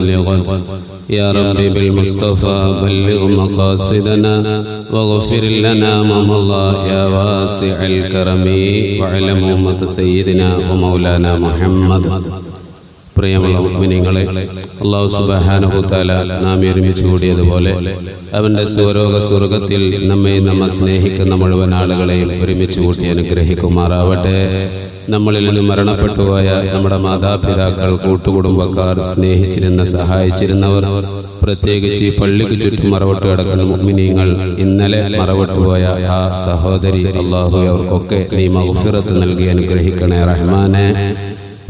يا ربي بالمصطفى بلغ مقاصدنا واغفر لنا ما مضى يا واسع الكرم وعلم أمة سيدنا ومولانا محمد. പ്രിയമുള്ള മുഅ്മിനീങ്ങളെ, അല്ലാഹു സുബ്ഹാനഹു തആല നാം ഒരുമിച്ച് കൂടിയതുപോലെ അവന്റെ സ്വർഗ്ഗത്തിൽ നമ്മെ സ്നേഹിക്കുന്ന മുഴുവൻ ആളുകളെയും ഒരുമിച്ച് കൂട്ടി അനുഗ്രഹിക്കുമാറാവട്ടെ. നമ്മളിൽ നിന്ന് മരണപ്പെട്ടു പോയ നമ്മുടെ മാതാപിതാക്കൾ, കൂട്ടുകുടുംബക്കാർ, സ്നേഹിച്ചിരുന്ന സഹായിച്ചിരുന്നവർ, പ്രത്യേകിച്ച് ഈ പള്ളിക്ക് ചുറ്റും മറവട്ട് കിടക്കുന്ന മുഅ്മിനീങ്ങൾ, ഇന്നലെ മറവട്ടുപോയ ആ സഹോദരി, അല്ലാഹു അവർക്കൊക്കെ നീ മഗ്ഫിറത്ത് നൽകി അനുഗ്രഹിക്കണേ റഹ്മാനെ.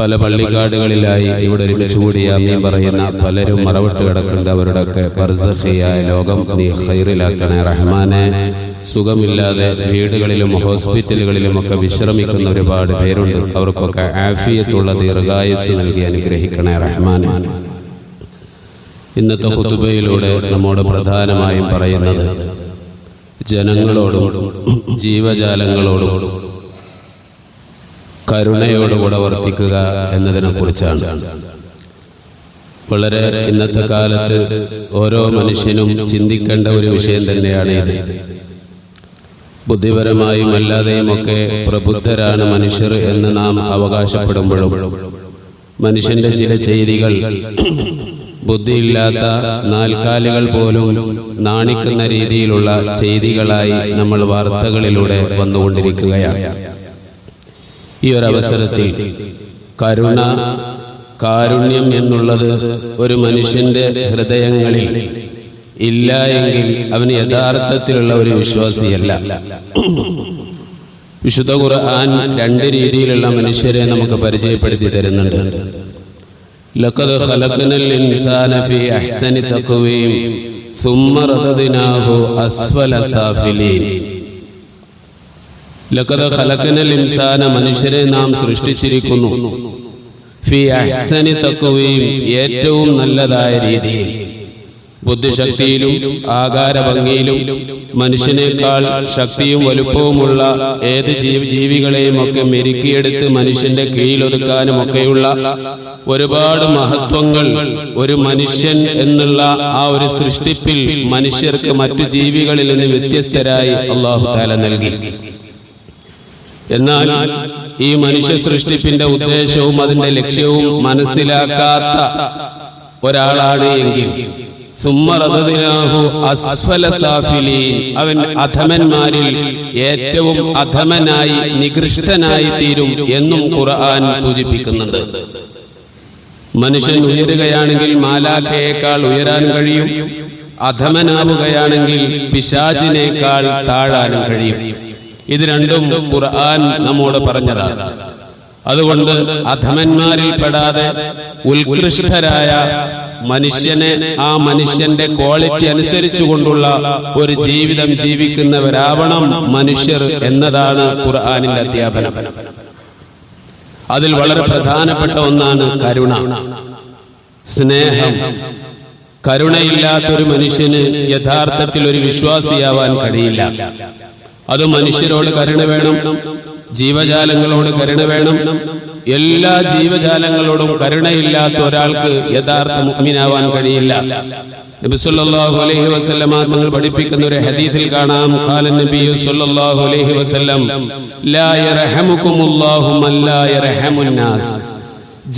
പല പള്ളിക്കാടുകളിലായി ഇവിടെ ഒരുമിച്ച് കൂടി ആമീൻ പറയുന്ന പലരും മറവിട്ട് കിടക്കുന്നുണ്ട്. അവരുടെയൊക്കെ ബർസഖിയായ ലോകം നീ ഖൈറിലാക്കണേ റഹ്മാനെ. സുഖമില്ലാതെ വീടുകളിലും ഹോസ്പിറ്റലുകളിലും ഒക്കെ വിശ്രമിക്കുന്ന ഒരുപാട് പേരുണ്ട്. അവർക്കൊക്കെ ആഫിയത്തുള്ള ദീർഘായുസ് നൽകി അനുഗ്രഹിക്കണേ റഹ്മാനെ. ഇന്നത്തെ ഖുതുബയിലൂടെ നമ്മോട് പ്രധാനമായും പറയുന്നത് ജനങ്ങളോടും ജീവജാലങ്ങളോടും കരുണയോടുകൂടെ വർത്തിക്കുക എന്നതിനെ കുറിച്ചാണ്. വളരെ ഇന്നത്തെ കാലത്ത് ഓരോ മനുഷ്യനും ചിന്തിക്കേണ്ട ഒരു വിഷയം തന്നെയാണ് ഇത്. ബുദ്ധിപരമായും അല്ലാതെയുമൊക്കെ പ്രബുദ്ധരാണ് മനുഷ്യർ എന്ന് നാം അവകാശപ്പെടുമ്പോഴും മനുഷ്യന്റെ ചില ചെയ്തികൾ ബുദ്ധിയില്ലാത്ത നാൽക്കാലികൾ പോലും നാണിക്കുന്ന രീതിയിലുള്ള ചെയ്തികളായി നമ്മൾ വാർത്തകളിലൂടെ വന്നുകൊണ്ടിരിക്കുകയാണ്. ഈ ഒരവസരത്തിൽ കാരുണ്യം എന്നുള്ളത് ഒരു മനുഷ്യന്റെ ഹൃദയങ്ങളിൽ ഇല്ല എങ്കിൽ അവന് യഥാർത്ഥത്തിലുള്ള ഒരു വിശ്വാസിയല്ല. വിശുദ്ധ ഖുർആൻ രണ്ട് രീതിയിലുള്ള മനുഷ്യരെ നമുക്ക് പരിചയപ്പെടുത്തി തരുന്നുണ്ട്. ലഖദ് ഖലഖനൽ ഇൻസാന ഫീ അഹ്സനി തഖ്വീം സുമ്മ റദദ്നാഹു അസ്ഫല സാഫിലീൻ. ലഖദ് ഖലഖനൽ ഇൻസാന, മനുഷ്യരെ നാം സൃഷ്ടിച്ചിരിക്കുന്നു, ഫീ അഹ്സനി തഖ്വീം, ഏറ്റവും നല്ലതായ രീതിയിൽ. ബുദ്ധിശക്തിയിലും ആകാരഭംഗിയിലും മനുഷ്യനേക്കാൾ ശക്തിയും വലുപ്പവുമുള്ള ഏത് ജീവികളെയും ഒക്കെ മെരുക്കിയെടുത്ത് മനുഷ്യന്റെ കീഴിലൊതുക്കാനുമൊക്കെയുള്ള ഒരുപാട് മഹത്വങ്ങൾ ഒരു മനുഷ്യൻ എന്നുള്ള ആ ഒരു സൃഷ്ടിപ്പിൽ മനുഷ്യർക്ക് മറ്റു ജീവികളിൽ നിന്ന് വ്യത്യസ്തരായി അല്ലാഹു തആല നൽകി. എന്നാൽ ഈ മനുഷ്യ സൃഷ്ടിപ്പിന്റെ ഉദ്ദേശവും അതിന്റെ ലക്ഷ്യവും മനസ്സിലാക്കാത്ത ഒരാളാണ് എങ്കിൽ അവൻ അധമന്മാരിൽ ഏറ്റവും അധമനായി നികൃഷ്ടനായി തീരും എന്നും ഖുർആൻ സൂചിപ്പിക്കുന്നുണ്ട്. മനുഷ്യൻ ഉയരുകയാണെങ്കിൽ മാലാഖയേക്കാൾ ഉയരാൻ കഴിയും, അധമനാവുകയാണെങ്കിൽ പിശാചിനേക്കാൾ താഴാനും കഴിയും. ഇത് രണ്ടും ഖുർആൻ നമ്മോട് പറഞ്ഞതാണ്. അതുകൊണ്ട് അധമന്മാരിൽ പെടാതെ ഉത്കൃഷ്ടരായ മനുഷ്യനെ, ആ മനുഷ്യന്റെ ക്വാളിറ്റി അനുസരിച്ചുകൊണ്ടുള്ള ഒരു ജീവിതം ജീവിക്കുന്നവരാവണം മനുഷ്യർ എന്നതാണ് ഖുർആനിന്റെ അധ്യാപനം. അതിൽ വളരെ പ്രധാനപ്പെട്ട ഒന്നാണ് കരുണ, സ്നേഹം. കരുണയില്ലാത്തൊരു മനുഷ്യന് യഥാർത്ഥത്തിൽ ഒരു വിശ്വാസിയാവാൻ കഴിയില്ല. അത് മനുഷ്യരോട് കരുണ വേണം, ജീവജാലങ്ങളോട് കരുണ വേണം. എല്ലാ ജീവജാലങ്ങളോടും കരുണയില്ലാത്ത ഒരാൾക്ക് യഥാർത്ഥ മുഅ്മിനാവാൻ കഴിയില്ല. നബി സല്ലല്ലാഹു അലൈഹി വസല്ലം തങ്ങൾ പഠിപ്പിക്കുന്ന ഒരു ഹദീസിൽ കാണാം, ഖാല നബി സല്ലല്ലാഹു അലൈഹി വസല്ലം ലാ യർഹമുകുമുല്ലാഹു മൻ ലാ യർഹമുൻ നാസ്.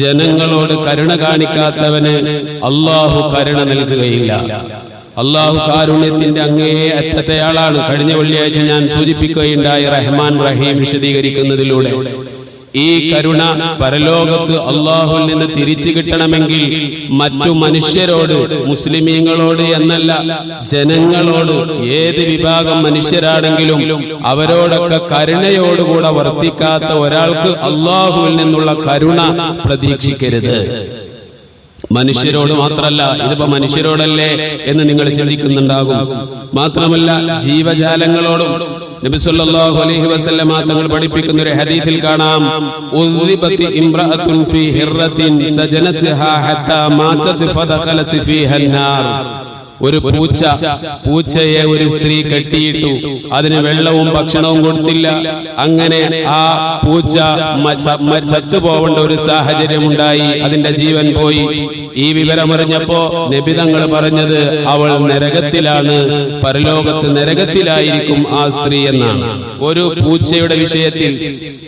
ജനങ്ങളോട് കരുണ കാണിക്കാത്തവന് അല്ലാഹു കരുണ നൽകുകയില്ല. അല്ലാഹു കാരുണ്യത്തിന്റെ അങ്ങേ അറ്റത്തെ ആളാണ്. കഴിഞ്ഞ വെള്ളിയാഴ്ച ഞാൻ സൂചിപ്പിക്കുകയുണ്ടായി റഹ്മാൻ റഹീം വിശദീകരിക്കുന്നതിലൂടെ. ഈ കരുണ പരലോകത്ത് അല്ലാഹുവിൽ നിന്ന് തിരിച്ചു കിട്ടണമെങ്കിൽ മറ്റു മനുഷ്യരോട്, മുസ്ലിമീങ്ങളോട് എന്നല്ല, ജനങ്ങളോട്, ഏത് വിഭാഗം മനുഷ്യരാണെങ്കിലും അവരോടൊക്കെ കരുണയോടുകൂടെ വർത്തിക്കാത്ത ഒരാൾക്ക് അല്ലാഹുവിൽ നിന്നുള്ള കരുണ പ്രതീക്ഷിക്കരുത്. മനുഷ്യരോട് മാത്രമല്ല, ഇതിപ്പോ മനുഷ്യരോടല്ലേ എന്ന് നിങ്ങൾ ചിന്തിക്കുന്നുണ്ടാകും. മാത്രമല്ല ജീവജാലങ്ങളോടും നബി സല്ലല്ലാഹു അലൈഹി വസല്ലം തങ്ങൾ പഠിപ്പിക്കുന്ന ഒരു ഹദീസിൽ കാണാം, ഉദ്ദിബത്തി ഇംറഅത്തുൻ ഫീ ഹിർറത്തിൻ സജനത്ഹാ ഹത്താ മാതത് ഫദഖലത് ഫീഹാ അന്നാർ. ഒരു പൂച്ചയെ ഒരു സ്ത്രീ കെട്ടിയിട്ടു, അതിന് വെള്ളവും ഭക്ഷണവും കൊടുത്തില്ല. അങ്ങനെ ആ പൂച്ച ചത്തുപോവേണ്ട ഒരു സാഹചര്യം ഉണ്ടായി, അതിന്റെ ജീവൻ പോയി. ഈ വിവരമറിഞ്ഞപ്പോ നബി തങ്ങൾ പറഞ്ഞത് അവൾ നരകത്തിലാണ്, പരലോകത്ത് നരകത്തിലായിരിക്കും ആ സ്ത്രീ എന്നാണ്. ഒരു പൂച്ചയുടെ വിഷയത്തിൽ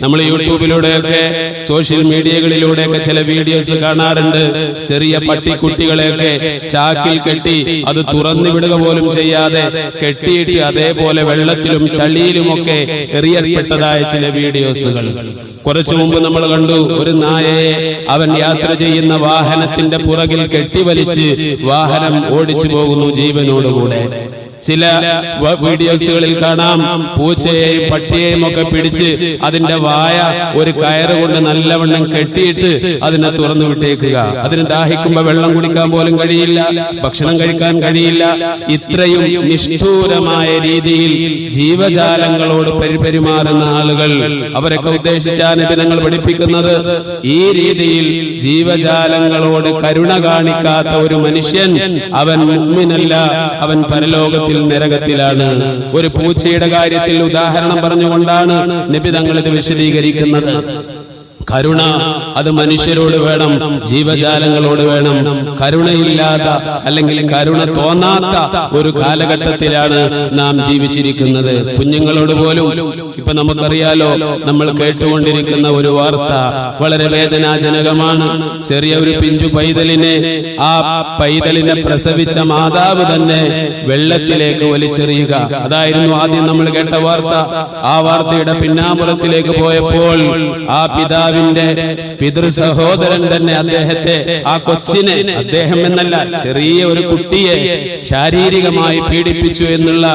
നമ്മൾ യൂട്യൂബിലൂടെയൊക്കെ സോഷ്യൽ മീഡിയകളിലൂടെയൊക്കെ ചില വീഡിയോസ് കാണാറുണ്ട്. ചെറിയ പട്ടിക്കുട്ടികളെയൊക്കെ ചാക്കിൽ കെട്ടി അത് തുറന്നു വിടുക പോലും ചെയ്യാതെ കെട്ടിയിട്ട് അതേപോലെ വെള്ളത്തിലും ചളിയിലുമൊക്കെ എറിയപ്പെട്ടതായ ചില വീഡിയോസുകൾ. കുറച്ചു മുമ്പ് നമ്മൾ കണ്ടു, ഒരു നായയെ അവൻ യാത്ര ചെയ്യുന്ന വാഹനത്തിന്റെ പുറകിൽ കെട്ടിവലിച്ച് വാഹനം ഓടിച്ചു പോകുന്നു ജീവനോടുകൂടെ. ചില വീഡിയോസുകളിൽ കാണാം പൂച്ചയെയും പട്ടിയെയും ഒക്കെ പിടിച്ച് അതിന്റെ വായ ഒരു കയറ് കൊണ്ട് നല്ലവണ്ണം കെട്ടിയിട്ട് അതിനെ തുറന്നു വിട്ടേക്കുക. അതിന് ദാഹിക്കുമ്പോ വെള്ളം കുടിക്കാൻ പോലും കഴിയില്ല, ഭക്ഷണം കഴിക്കാൻ കഴിയില്ല. ഇത്രയും നിഷ്ഠൂരമായ രീതിയിൽ ജീവജാലങ്ങളോട് പെരുമാറുന്ന ആളുകൾ, അവരൊക്കെ ഉദ്ദേശിച്ചാണ് നബിതങ്ങൾ പഠിപ്പിക്കുന്നത്. ഈ രീതിയിൽ ജീവജാലങ്ങളോട് കരുണ കാണിക്കാത്ത ഒരു മനുഷ്യൻ അവൻ മുഅ്മിനല്ല, അവൻ പരലോകത്തിൽ നരകത്തിലാണ്. ഒരു പൂച്ചയുടെ കാര്യത്തിൽ ഉദാഹരണം പറഞ്ഞുകൊണ്ടാണ് നബി തങ്ങൾ ഇത് വിശദീകരിക്കുന്നത്. കരുണ അത് മനുഷ്യരോട് വേണം, ജീവജാലങ്ങളോട് വേണം. കരുണയില്ലാത്ത അല്ലെങ്കിൽ കരുണ തോന്നാത്ത ഒരു കാലഘട്ടത്തിലാണ് നാം ജീവിച്ചിരിക്കുന്നത്. കുഞ്ഞുങ്ങളോട് പോലും ഇപ്പൊ നമുക്കറിയാലോ, നമ്മൾ കേട്ടുകൊണ്ടിരിക്കുന്ന ഒരു വാർത്ത വളരെ വേദനാജനകമാണ്. ചെറിയ ഒരു പിഞ്ചു പൈതലിനെ, ആ പൈതലിനെ പ്രസവിച്ച മാതാവ് തന്നെ വെള്ളത്തിലേക്ക് വലിച്ചെറിയുക. അതായിരുന്നു ആദ്യം നമ്മൾ കേട്ട വാർത്ത. ആ വാർത്തയുടെ പിന്നാമ്പുറത്തിലേക്ക് പോയപ്പോൾ ആ പിതാവിന്റെ പിതൃ സഹോദരൻ തന്നെ അദ്ദേഹത്തെ, ആ കൊച്ചിനെ, അദ്ദേഹം എന്നല്ല ചെറിയ ഒരു കുട്ടിയെ ശാരീരികമായി പീഡിപ്പിച്ചു എന്നുള്ള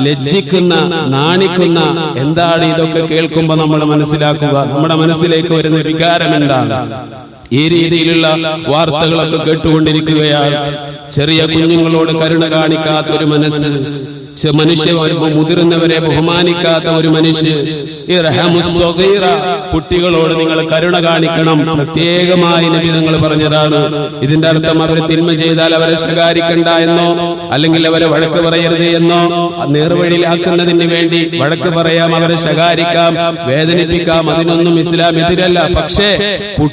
ലജ്ജിക്കുന്ന, നാണിക്കുന്ന, എന്താണ് ഇതൊക്കെ കേൾക്കുമ്പോൾ നമ്മൾ മനസ്സിലാക്കുക, നമ്മുടെ മനസ്സിലേക്ക് വരുന്ന വികാരം എന്താണ്? ഈ രീതിയിലുള്ള വാർത്തകളൊക്കെ കേട്ടുകൊണ്ടിരിക്കുകയാണ്. ചെറിയ കുഞ്ഞുങ്ങളോട് കരുണ കാണിക്കാത്ത ഒരു മനസ്സ്, മുതിർന്നവരെ ബഹുമാനിക്കാത്ത ഒരു മനുഷ്യൻ. കുട്ടികളോട് നിങ്ങൾ കരുണ കാണിക്കണം, പ്രത്യേകമായി നബി തങ്ങൾ പറഞ്ഞതാണ്. ഇതിന്റെ അർത്ഥം അവർ തിന്മ ചെയ്താൽ അവരെ ശകാരിക്കണ്ട എന്നോ, അല്ലെങ്കിൽ അവരെ വഴക്ക് പറയരുത് എന്നോ, നേർവഴിയിലാക്കുന്നതിന് വേണ്ടി വഴക്ക് പറയാം, അവരെ ശകാരിക്കാം, വേദനിപ്പിക്കാം, അതിനൊന്നും ഇസ്ലാം എതിരല്ല. പക്ഷേ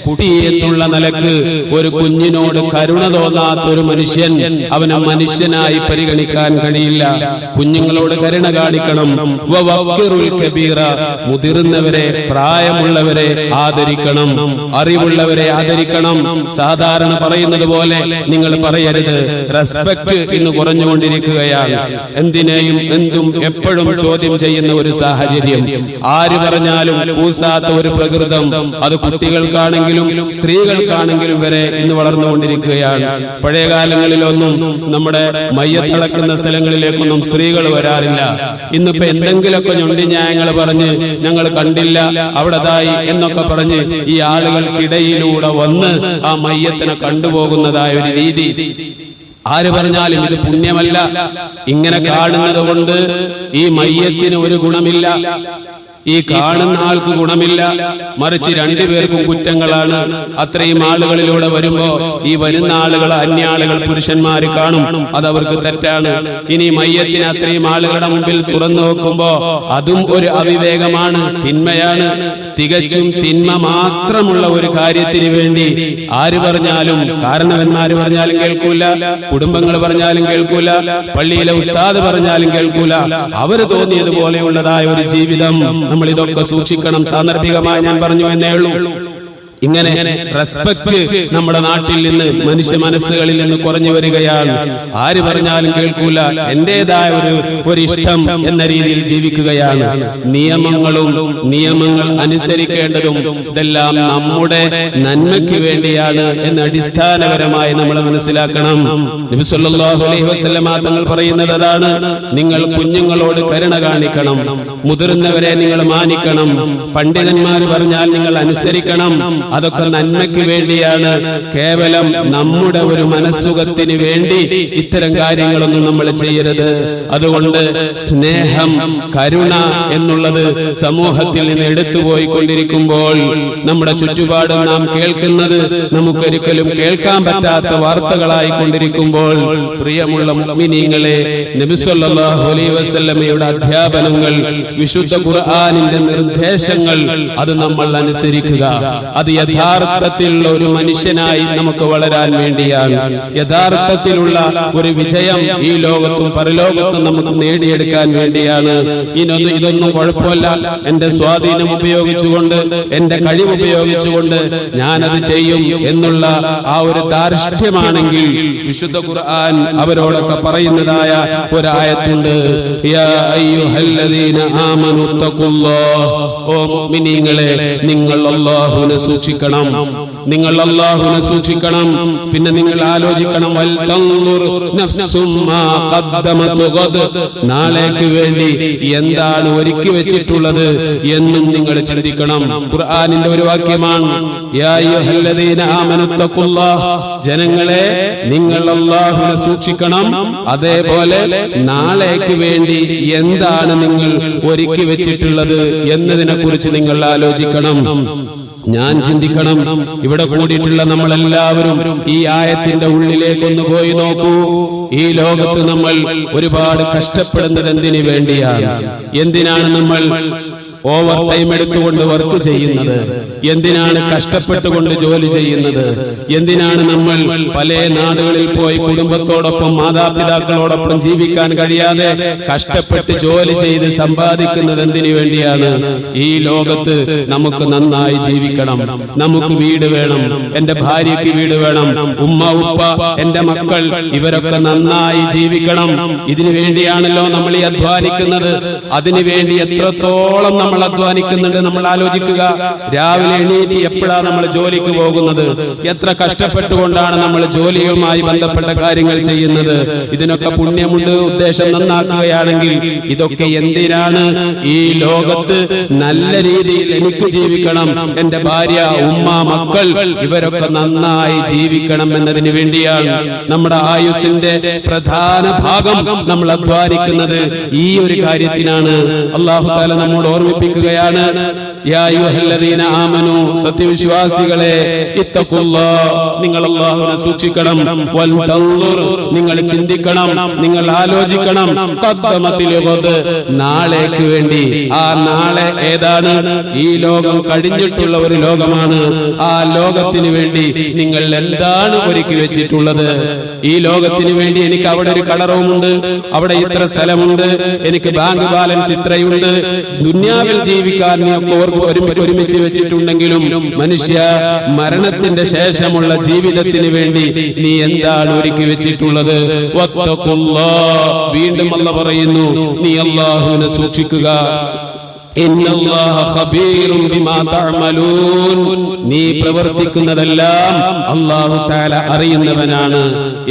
കുട്ടി എന്നുള്ള നിലക്ക് ഒരു കുഞ്ഞിനോട് കരുണ തോന്നാത്ത ഒരു മനുഷ്യൻ, അവനെ മനുഷ്യനായി പരിഗണിക്കാൻ കഴിയില്ല. കുഞ്ഞുങ്ങളോട് കരുണ കാണിക്കണം. മുതിർന്നവരെ, പ്രായമുള്ളവരെ ആദരിക്കണം, അറിവുള്ളവരെ ആദരിക്കണം. സാധാരണ പറയുന്നത് പോലെ നിങ്ങൾ പറയരുത്. റെസ്പെക്ട് ഇന്ന് കുറഞ്ഞുകൊണ്ടിരിക്കുകയാണ്. എന്തിനേയും എന്തും എപ്പോഴും ചോദ്യം ചെയ്യുന്ന ഒരു സാഹചര്യം. ആര് പറഞ്ഞാലും കൂസാത്ത ഒരു പ്രകൃതം, അത് കുട്ടികൾക്കാണെങ്കിലും സ്ത്രീകൾക്കാണെങ്കിലും വരെ ഇന്ന് വളർന്നുകൊണ്ടിരിക്കുകയാണ്. പഴയ കാലങ്ങളിലൊന്നും നമ്മുടെ മയ്യത്തടക്കുന്ന സ്ഥലങ്ങളിലേക്കൊന്നും സ്ത്രീകൾ വരാറില്ല. ഇന്നിപ്പോ എന്തെങ്കിലുമൊക്കെ ഞൊണ്ടിന്യായങ്ങൾ പറഞ്ഞ് ഞങ്ങൾ കണ്ടില്ല, അവിടെതായി എന്നൊക്കെ പറഞ്ഞ് ഈ ആളുകൾക്കിടയിലൂടെ വന്ന് ആ മയ്യത്തിനെ കണ്ടുപോകുന്നതായ ഒരു രീതി. ആര് പറഞ്ഞാലും ഇത് പുണ്യമല്ല. ഇങ്ങനെ കാണുന്നത് കൊണ്ട് ഈ മയ്യത്തിന് ഒരു ഗുണമില്ല, ഈ കാണുന്ന ആൾക്ക് ഗുണമില്ല, മറിച്ച് രണ്ടുപേർക്കും കുറ്റങ്ങളാണ്. അത്രയും ആളുകളിലൂടെ വരുമ്പോ ഈ വരുന്ന ആളുകൾ, അന്യാളുകൾ, പുരുഷന്മാര് കാണും, അതവർക്ക് തെറ്റാണ്. ഇനി മയ്യത്തിന് അത്രയും ആളുകളുടെ മുമ്പിൽ തുറന്നു നോക്കുമ്പോ അതും ഒരു അവിവേകമാണ്, തിന്മയാണ്. തികച്ചും തിന്മ മാത്രമുള്ള ഒരു കാര്യത്തിന് വേണ്ടി ആര് പറഞ്ഞാലും, കാരണവന്മാര് പറഞ്ഞാലും കേൾക്കൂല, കുടുംബങ്ങൾ പറഞ്ഞാലും കേൾക്കൂല, പള്ളിയിലെ ഉസ്താദ് പറഞ്ഞാലും കേൾക്കൂല. അവര് തോന്നിയതുപോലെയുള്ളതായ ഒരു ജീവിതം നമ്മൾ ഇതൊക്കെ സൂക്ഷിക്കണം. സാന്ദർഭികമായി ഞാൻ പറഞ്ഞു എന്നേ ഉള്ളൂ. ഇങ്ങനെ റെസ്പെക്ട് നമ്മുടെ നാട്ടിൽ നിന്ന്, മനുഷ്യ മനസ്സുകളിൽ നിന്ന് കുറഞ്ഞു വരികയാണ്. ആര് പറഞ്ഞാലും കേൾക്കൂല, എന്റേതായ ഒരു ഇഷ്ടം എന്ന രീതിയിൽ ജീവിക്കുകയാണ്. നിയമങ്ങൾ അനുസരിക്കേണ്ടതും ഇതെല്ലാം നമ്മുടെ നന്മയ്ക്ക് വേണ്ടിയാണ് എന്ന് അടിസ്ഥാനപരമായി നമ്മൾ മനസ്സിലാക്കണം. നബി സല്ലല്ലാഹു അലൈഹി വസല്ലമ തങ്ങൾ പറയുന്നത് അതാണ്. നിങ്ങൾ കുഞ്ഞുങ്ങളോട് കരുണ കാണിക്കണം, മുതിർന്നവരെ നിങ്ങൾ മാനിക്കണം, പണ്ഡിതന്മാർ പറഞ്ഞാൽ നിങ്ങൾ അനുസരിക്കണം, അതൊക്കെ നന്മയ്ക്ക് വേണ്ടിയാണ്. കേവലം നമ്മുടെ ഒരു മനസ്സുഖത്തിന് വേണ്ടി ഇത്തരം കാര്യങ്ങളൊന്നും നമ്മൾ ചെയ്യരുത്. അതുകൊണ്ട് സ്നേഹം, കരുണ എന്നുള്ളത് സമൂഹത്തിൽ നിന്ന് എടുത്തുപോയിക്കൊണ്ടിരിക്കുമ്പോൾ, നമ്മുടെ ചുറ്റുപാടും നാം കേൾക്കുന്നത് നമുക്കൊരിക്കലും കേൾക്കാൻ പറ്റാത്ത വാർത്തകളായി കൊണ്ടിരിക്കുമ്പോൾ, പ്രിയമുള്ള മുഅ്മിനീങ്ങളെ, നബി സല്ലല്ലാഹു അലൈഹി വസല്ലമയുടെ അധ്യാപനങ്ങൾ, വിശുദ്ധ ഖുർആനിന്റെ നിർദ്ദേശങ്ങൾ, അത് നമ്മൾ അനുസരിക്കുക. അത് യഥാർത്ഥത്തിലുള്ള ഒരു മനുഷ്യനായി നമുക്ക് വളരാൻ വേണ്ടിയാണ്. യഥാർത്ഥത്തിലുള്ള ഒരു വിജയം ഈ ലോകത്തും പരലോകത്തും നമുക്ക് നേടിയെടുക്കാൻ വേണ്ടിയാണ്. ഇതൊന്നും കുഴപ്പമില്ല, എന്റെ സ്വാധീനം ഉപയോഗിച്ചുകൊണ്ട്, എന്റെ കഴിവ് ഉപയോഗിച്ചുകൊണ്ട് ഞാനത് ചെയ്യും എന്നുള്ള ആ ഒരു ധാർഷ്ട്യമാണെങ്കിൽ, വിശുദ്ധ ഖുർആൻ അവരോടൊക്കെ പറയുന്നതായ ഒരായത്തുണ്ട്, യാ അയ്യുഹല്ലദീന ആമനു തഖുല്ലാഹ്, ഓ മുഅ്മിനീങ്ങളെ, നിങ്ങൾ അല്ലാഹുവിനെ സൂക്ഷിക്കണം, നിങ്ങൾ അല്ലാഹുവിനെ സൂക്ഷിക്കണം. പിന്നെ നിങ്ങൾ ആലോചിക്കണം, വൽ തൻദുർ നഫ്സും മാ ഖദ്ദമത് ഗദ്, നാളേക്ക് വേണ്ടി എന്താണ് ഒരുക്കി വെച്ചിട്ടുള്ളത് എന്നും നിങ്ങൾ ചിന്തിക്കണം. ഖുർആനിന്റെ ഒരു വാക്യമാണ്, യാ അയ്യുഹല്ലദീന ആമനു തഖുല്ലാഹ്, ജനങ്ങളെ നിങ്ങൾ അല്ലാഹുവിനെ സൂക്ഷിക്കണം. അതേപോലെ നാളേക്ക് വേണ്ടി എന്താണ് നിങ്ങൾ ഒരുക്കി വെച്ചിട്ടുള്ളത് എന്നതിനെ കുറിച്ച് നിങ്ങൾ ആലോചിക്കണം. ഞാൻ ചിന്തിക്കണം. ഇവിടെ കൂടിയിട്ടുള്ള നമ്മളെല്ലാവരും ഈ ആയത്തിന്റെ ഉള്ളിലേക്കൊന്ന് പോയി നോക്കൂ. ഈ ലോകത്ത് നമ്മൾ ഒരുപാട് കഷ്ടപ്പെടുന്നത് എന്തിനു വേണ്ടിയാണ്? എന്തിനാണ് നമ്മൾ ഓവർ ടൈം എടുത്തുകൊണ്ട് വർക്ക് ചെയ്യുന്നത്? എന്തിനാണ് കഷ്ടപ്പെട്ടുകൊണ്ട് ജോലി ചെയ്യുന്നത്? എന്തിനാണ് നമ്മൾ പല നാടുകളിൽ പോയി കുടുംബത്തോടൊപ്പം മാതാപിതാക്കളോടൊപ്പം ജീവിക്കാൻ കഴിയാതെ കഷ്ടപ്പെട്ട് ജോലി ചെയ്ത് സമ്പാദിക്കുന്നത് എന്തിനു വേണ്ടിയാണ്? ഈ ലോകത്ത് നമുക്ക് നന്നായി ജീവിക്കണം, നമുക്ക് വീട് വേണം, എന്റെ ഭാര്യയ്ക്ക് വീട് വേണം, ഉമ്മ ഉപ്പ എന്റെ മക്കൾ ഇവരൊക്കെ നന്നായി ജീവിക്കണം. ഇതിനു വേണ്ടിയാണല്ലോ നമ്മൾ ഈ അധ്വാനിക്കുന്നത്. അതിനുവേണ്ടി എത്രത്തോളം നമ്മൾ അധ്വാനിക്കുന്നുണ്ട് നമ്മൾ ആലോചിക്കുക. രാവിലെ എണീറ്റ് എപ്പോഴാണ് നമ്മൾ ജോലിക്ക് പോകുന്നത്? എത്ര കഷ്ടപ്പെട്ടുകൊണ്ടാണ് നമ്മൾ ജോലിയുമായി ബന്ധപ്പെട്ട കാര്യങ്ങൾ ചെയ്യുന്നത്? ഇതിനൊക്കെ പുണ്യമുണ്ട്, ഉദ്ദേശം നന്നാക്കുകയാണെങ്കിൽ. ഇതൊക്കെ എന്തിനാണ്? ഈ ലോകത്ത് നല്ല രീതിയിൽ എനിക്ക് ജീവിക്കണം, എന്റെ ഭാര്യ ഉമ്മ മക്കൾ ഇവരൊക്കെ നന്നായി ജീവിക്കണം എന്നതിന് വേണ്ടിയാണ്. നമ്മുടെ ആയുസ്സിന്റെ പ്രധാന ഭാഗം നമ്മൾ അധ്വാനിക്കുന്നത് ഈ ഒരു കാര്യത്തിനാണ്. അല്ലാഹു തആല നമ്മോട് ഓർമ്മിപ്പിക്കുകയാണ്, യാ അയ്യുഹല്ലദീന ആമനു, സത്യവിശ്വാസികളെ, ഇത്തഖുല്ലാഹ്, നിങ്ങൾ അല്ലാഹുവിനെ സൂക്ഷിക്കണം, വൽ തൻദുർ, നിങ്ങൾ ചിന്തിക്കണം, നിങ്ങൾ ആലോചിക്കണം, ഖദ്ദമത്തിൽ ഗദ്, നാളേക്ക് വേണ്ടി. ആ നാളെ ഏതാണ്? ഈ ലോകം കഴിഞ്ഞിട്ടുള്ള ഒരു ലോകമാണ്. ആ ലോകത്തിന് വേണ്ടി നിങ്ങൾ എന്താണ് ഒരുക്കി വെച്ചിട്ടുള്ളത്? ഈ ലോകത്തിന് വേണ്ടി എനിക്ക് അവിടെ ഒരു കടറവുമുണ്ട്, അവിടെ ഇത്ര സ്ഥലമുണ്ട്, എനിക്ക് ബാങ്ക് ബാലൻസ് ഇത്രയുണ്ട്. ദുനിയാവിൽ ജീവിക്കാൻ നീ ഒരുമിച്ച് വെച്ചിട്ടുണ്ടെങ്കിലും മനുഷ്യ, മരണത്തിന്റെ ശേഷമുള്ള ജീവിതത്തിന് വേണ്ടി നീ എന്താണ് ഒരുക്കി വെച്ചിട്ടുള്ളത്? വത്തഖുല്ലാഹ്, വീണ്ടും അല്ലാഹു പറയുന്നു, നീ അല്ലാഹുവിനെ സൂക്ഷിക്കുക. ഇന്നല്ലാഹ ഖബീറുൻ ബിമാ തഅമലൂൻ, നീ പ്രവർത്തിക്കുന്നതെല്ലാം അല്ലാഹു തആല അറിയുന്നവനാണ്.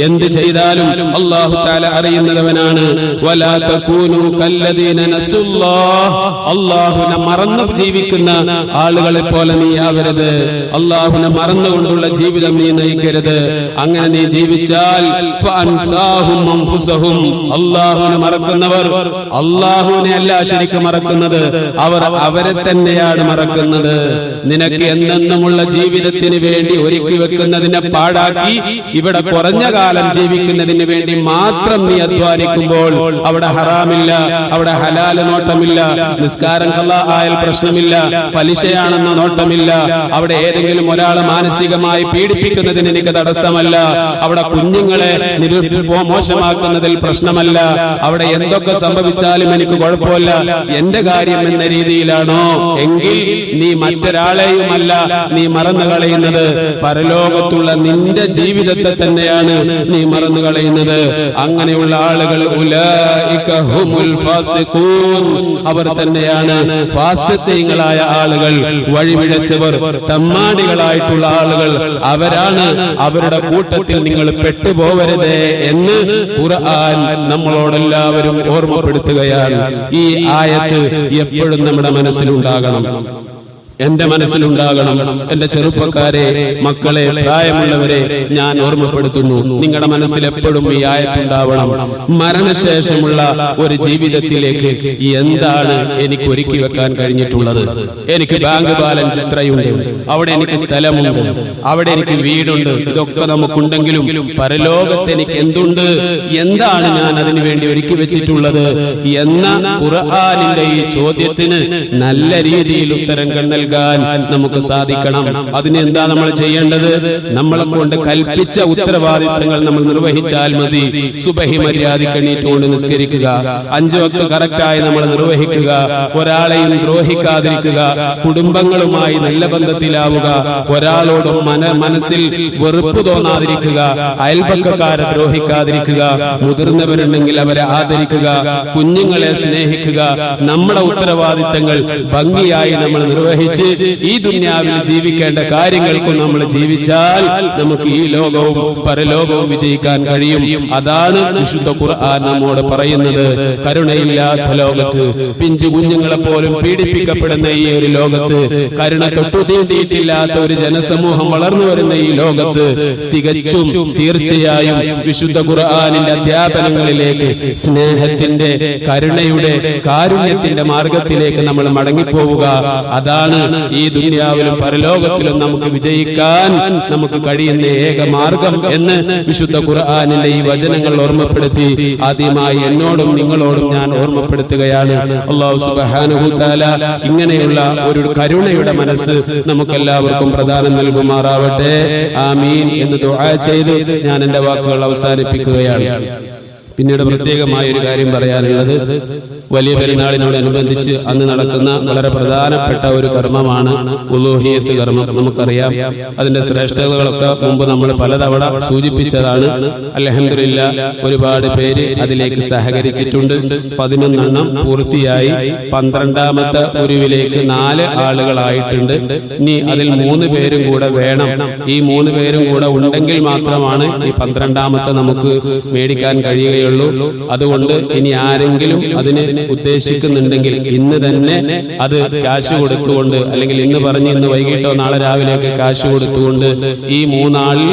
എന്ത് ചെയ്താലും അല്ലാഹു തആല അറിയുന്നവനാണ്. വലാ തകൂനു കല്ലദീന നസുല്ലാഹ്, അല്ലാഹുവിനെ മറന്നു ജീവിക്കുന്ന ആളുകളെ പോലെ നീ ആവരുത്. അല്ലാഹുവിനെ മറന്നുകൊണ്ടുള്ള ജീവിതം നീ നയിക്കരുത്. അങ്ങനെ നീ ജീവിച്ചാൽ ഫഅൻസാഹും അൻഫുസഹും, അല്ലാഹുവിനെ മറക്കുന്നവർ അല്ലാഹുവിനെ അല്ല ശരിക്കും മറക്കുന്നത്, അവർ അവരെ തന്നെയാണ് മറക്കുന്നത്. നിനക്ക് എന്നെന്നുമുള്ള ജീവിതത്തിന് വേണ്ടി ഒരുക്കി വെക്കുന്നതിനെ പാഴാക്കി ഇവിടെ കുറഞ്ഞ കാലം ജീവിക്കുന്നതിന് വേണ്ടി മാത്രം നീ അധ്വാനിക്കുമ്പോൾ അവിടെ ഹറാമില്ല, അവിടെ ഹലാല് നോട്ടമില്ല, നിസ്കാരം ഖളാ ആയാൽ പ്രശ്നമില്ല, പലിശയാണെന്ന നോട്ടമില്ല, അവിടെ ഏതെങ്കിലും ഒരാളെ മാനസികമായി പീഡിപ്പിക്കുന്നതിന് എനിക്ക് തടസ്സമല്ല, അവിടെ കുഞ്ഞുങ്ങളെ മോശമാക്കുന്നതിൽ പ്രശ്നമല്ല, അവിടെ എന്തൊക്കെ സംഭവിച്ചാലും എനിക്ക് കുഴപ്പമില്ല, എന്റെ കാര്യം എന്ന രീതിയിലാണോ എങ്കിൽ നീ മറ്റൊരാളെയുമല്ല നീ മറന്നു കളയുന്നത്, പരലോകത്തുള്ള നിന്റെ ജീവിതത്തെ തന്നെയാണ് നീ മറന്നു കളയുന്നത്. അങ്ങനെയുള്ള ആളുകൾ ഉലൈക ഹുമുൽ ഫാസിഖൂൻ, അവർ തന്നെയാണ് ഫാസിഖീങ്ങളായ ആളുകൾ, വഴിപിഴച്ചവർ, തമ്മാടികളായിട്ടുള്ള ആളുകൾ. അവരാണ്. അവരുടെ കൂട്ടത്തിൽ നിങ്ങൾ പെട്ടുപോകരുതേ എന്ന് ഖുർആൻ നമ്മളോടെല്ലാവരും ഓർമ്മപ്പെടുത്തുകയാണ്. ഈ ആയത്ത് എപ്പോഴും നമ്മുടെ മനസ്സിലുണ്ടാകണം. എന്റെ മനസ്സിലുണ്ടാകണം. എന്റെ ചെറുപ്പക്കാരെ, മക്കളെ, പ്രായമുള്ളവരെ ഞാൻ ഓർമ്മപ്പെടുത്തുന്നു, നിങ്ങളുടെ മനസ്സിൽ എപ്പോഴും ഈ ആയത്തുണ്ടാവണം. മരണശേഷമുള്ള ഒരു ജീവിതത്തിലേക്ക് എന്താണ് എനിക്ക് ഒരുക്കി വെക്കാൻ കഴിഞ്ഞിട്ടുള്ളത്? എനിക്ക് ബാങ്ക് ബാലൻസ് ഇത്രയുണ്ട്, അവിടെ എനിക്ക് സ്ഥലമുണ്ട്, അവിടെ എനിക്ക് വീടുണ്ട്, ഇതൊക്കെ നമുക്കുണ്ടെങ്കിലും പരലോകത്ത് എനിക്ക് എന്തുണ്ട്, എന്താണ് ഞാൻ അതിനു വേണ്ടി ഒരുക്കി വെച്ചിട്ടുള്ളത് എന്ന ഖുർആനിന്റെ ഈ ചോദ്യത്തിന് നല്ല രീതിയിൽ ഉത്തരം നൽകാൻ നമുക്ക് സാധിക്കണം. അതിന് എന്താ നമ്മൾ ചെയ്യേണ്ടത്? നമ്മളെ കൊണ്ട് കൽപ്പിച്ച ഉത്തരവാദിത്തങ്ങൾ നമ്മൾ നിർവഹിച്ചാൽ മതി. സുബഹി മര്യാദയ്ക്ക് എണീറ്റുകൊണ്ട് നിസ്കരിക്കുക, 5 വക്ത് കറക്റ്റായി നമ്മൾ നിർവഹിക്കുക, ഒരാളെയും ദ്രോഹിക്കാതിരിക്കുക, കുടുംബങ്ങളുമായി നല്ല ബന്ധത്തിലാവുക, ഒരാളോടും മനസ്സിൽ വെറുപ്പ് തോന്നാതിരിക്കുക, അയൽപക്കക്കാരെ ദ്രോഹിക്കാതിരിക്കുക, മുതിർന്നവരുണ്ടെങ്കിൽ അവരെ ആദരിക്കുക, കുഞ്ഞുങ്ങളെ സ്നേഹിക്കുക. നമ്മുടെ ഉത്തരവാദിത്തങ്ങൾ ഭംഗിയായി നമ്മൾ നിർവഹിച്ച് ഈ ദുനിയാവിൽ ജീവിക്കേണ്ട കാര്യങ്ങൾക്കും നമ്മൾ ജീവിച്ചാൽ നമുക്ക് ഈ ലോകവും പരലോകവും വിജയിക്കാൻ കഴിയും. അതാണ് വിശുദ്ധ ഖുർആൻ നമ്മോട് പറയുന്നത്. കരുണയില്ലാത്ത ലോകത്ത്, പിഞ്ചു കുഞ്ഞുങ്ങളെ പോലും പീഡിപ്പിക്കപ്പെടുന്ന ഈ ഒരു ലോകത്ത്, കരുണ തൊട്ടുതീണ്ടിയിട്ടില്ലാത്ത ഒരു ജനസമൂഹം വളർന്നു വരുന്ന ഈ ലോകത്ത് തികച്ചും തീർച്ചയായും വിശുദ്ധ ഖുർആനിന്റെ അധ്യാപനങ്ങളിലേക്ക്, സ്നേഹത്തിന്റെ, കരുണയുടെ, കാരുണ്യത്തിന്റെ മാർഗത്തിലേക്ക് നമ്മൾ മടങ്ങിപ്പോവുക. അതാണ് ഈ ദുനിയാവിലും പരലോകത്തിലും നമുക്ക് വിജയിക്കാൻ നമുക്ക് കഴിയുന്ന ഏക മാർഗം എന്ന് വിശുദ്ധ ഖുർആനിന്റെ ഈ വചനങ്ങൾ ഓർമ്മപ്പെടുത്തി ആദ്യമായി എന്നോടും നിങ്ങളോടും ഞാൻ ഓർമ്മപ്പെടുത്തുകയാണ്. അല്ലാഹു സുബ്ഹാനഹു തആല ഇങ്ങനെയുള്ള ഒരു കരുണയുടെ മനസ്സ് നമുക്കെല്ലാവർക്കും പ്രദാനം നൽകുമാറാവട്ടെ. ആമീൻ എന്ന് ദുആ ചെയ്ത് ഞാൻ എന്റെ വാക്കുകൾ അവസാനിപ്പിക്കുകയാണ്. പിന്നീട് പ്രത്യേകമായ ഒരു കാര്യം പറയാനുള്ളത്, വലിയ പെരുന്നാളിനോടനുബന്ധിച്ച് അന്ന് നടക്കുന്ന വളരെ പ്രധാനപ്പെട്ട ഒരു കർമ്മമാണ് ഉലൂഹിയത്ത് കർമ്മം. നമുക്കറിയാം അതിന്റെ ശ്രേഷ്ഠതകളൊക്കെ മുമ്പ് നമ്മൾ പലതവണ സൂചിപ്പിച്ചതാണ്. അൽഹംദുലില്ലാ ഒരുപാട് പേര് അതിലേക്ക് സഹകരിച്ചിട്ടുണ്ട്. 11 പൂർത്തിയായി. 12ാമത്തെ ഉരുവിലേക്ക് 4 ആളുകളായിട്ടുണ്ട്. ഇനി അതിൽ 3 പേരും കൂടെ വേണം. ഈ 3 പേരും കൂടെ ഉണ്ടെങ്കിൽ മാത്രമാണ് ഈ 12ാമത്തെ നമുക്ക് മേടിക്കാൻ കഴിയുകയുള്ളൂ. അതുകൊണ്ട് ഇനി ആരെങ്കിലും അതിന് ഉദ്ദേശിക്കുന്നുണ്ടെങ്കിൽ ഇന്ന് തന്നെ അത് കാശ് കൊടുത്തുകൊണ്ട്, അല്ലെങ്കിൽ ഇന്ന് പറഞ്ഞ് ഇന്ന് വൈകിട്ടോ നാളെ രാവിലെയൊക്കെ കാശ് കൊടുത്തുകൊണ്ട് ഈ 3 ആളിൽ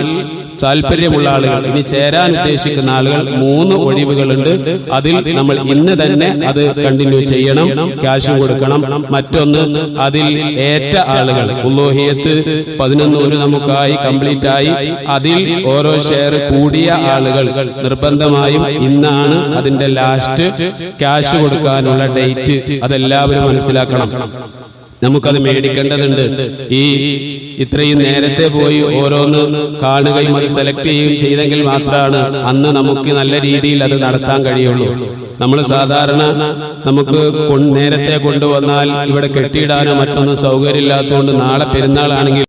താല്പര്യമുള്ള ആളുകൾ, ഇനി ചേരാൻ ഉദ്ദേശിക്കുന്ന ആളുകൾ 3 ഒഴിവുകളുണ്ട്. അതിൽ നമ്മൾ ഇന്ന് തന്നെ അത് കണ്ടിന്യൂ ചെയ്യണം, ക്യാഷ് കൊടുക്കണം. മറ്റൊന്ന്, അതിൽ ഏറ്റ ആളുകൾ ഉലൂഹിയത്ത് 11 നമുക്കായി കംപ്ലീറ്റ് ആയി. അതിൽ ഓരോ ഷെയർ കൂടിയ ആളുകൾ നിർബന്ധമായും ഇന്നാണ് അതിന്റെ ലാസ്റ്റ് ക്യാഷ് കൊടുക്കാനുള്ള ഡേറ്റ്. അതെല്ലാവരും മനസ്സിലാക്കണം. നമുക്കത് മേടിക്കേണ്ടതുണ്ട്. ഈ ഇത്രയും നേരത്തെ പോയി ഓരോന്ന് കാണുകയും അത് സെലക്ട് ചെയ്യുകയും ചെയ്തെങ്കിൽ മാത്രമാണ് അന്ന് നമുക്ക് നല്ല രീതിയിൽ അത് നടത്താൻ കഴിയുള്ളൂ. നമ്മൾ സാധാരണ നമുക്ക് നേരത്തെ കൊണ്ടുവന്നാൽ ഇവിടെ കെട്ടിയിടാനോ മറ്റൊന്നും സൗകര്യമില്ലാത്തതുകൊണ്ട് നാളെ പെരുന്നാളാണെങ്കിൽ